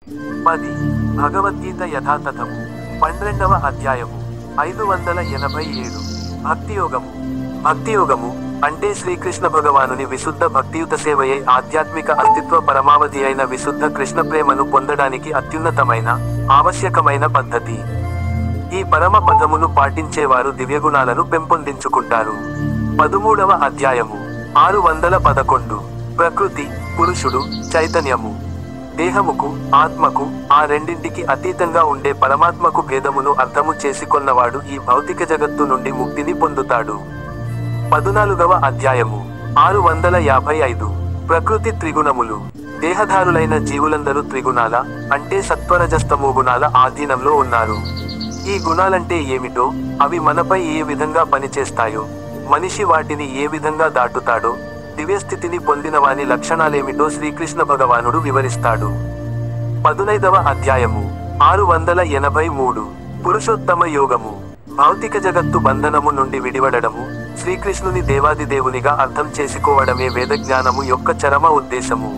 10. భగవద్గీత యథాతథము 12వ అధ్యాయము 587. భక్తియోగము. భక్తియోగము అంటే శ్రీకృష్ణ భగవానుని విశుద్ధ భక్తియుత సేవయే ఆధ్యాత్మిక అస్తిత్వ పరమావధి అయిన విశుద్ధ కృష్ణ ప్రేమను పొందడానికి అత్యున్నతమైన, ఆవశ్యకమైన పద్ధతి. ఈ పరమ పదమును పాటించేవారు దివ్యగుణాలను పెంపొందించుకుంటారు. 13వ అధ్యాయము 611. ప్రకృతి, పురుషుడు, చైతన్యము. దేహముకు, ఆత్మకు, ఆ రెండింటికి అతీతంగా ఉండే పరమాత్మకు భేదమును అర్థము చేసుకొన్నవాడు ఈ భౌతిక జగత్తు నుండి ముక్తిని పొందుతాడు. 14వ అధ్యాయము 655. ప్రకృతి త్రిగుణములు. దేహధారులైన జీవులందరూ త్రిగుణాల, అంటే సత్వరజస్తమో గుణాల ఆధీనంలో ఉన్నారు. ఈ గుణాలంటే ఏమిటో, అవి మనపై ఏ విధంగా పనిచేస్తాయో, మనిషి వాటిని ఏ విధంగా దాటుతాడో, దివ్యస్థితిని పొందినవాని లక్షణాలేమిటో శ్రీకృష్ణ భగవానుడు వివరిస్తాడు. 15వ అధ్యాయము 683. పురుషోత్తమ యోగము. భౌతిక జగత్తు బంధనము నుండి విడివడము, శ్రీకృష్ణుని దేవాదిదేవునిగా అర్థం చేసుకోవడమే వేదజ్ఞానము యొక్క చరమ ఉద్దేశము.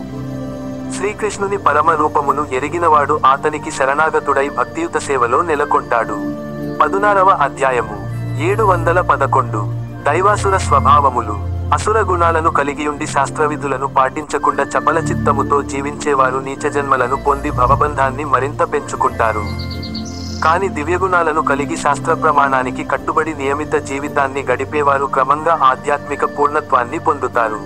శ్రీకృష్ణుని పరమ రూపమును ఎరిగినవాడు ఆతనికి శరణాగతుడై భక్తియుత సేవలో నెలకొంటాడు. 16వ అధ్యాయము 711. దైవాసుర స్వభావములు. అసుర గుణాలను కలిగియుండి శాస్త్రవిధులను పాటించకుండా చపల చిత్తముతో జీవించేవారు నీచజన్మలను పొంది భవబంధాన్ని మరింత పెంచుకుంటారు. కాని దివ్యగుణాలను కలిగి శాస్త్ర ప్రమాణానికి కట్టుబడి నియమిత జీవితాన్ని గడిపేవారు క్రమంగా ఆధ్యాత్మిక పూర్ణత్వాన్ని పొందుతారు.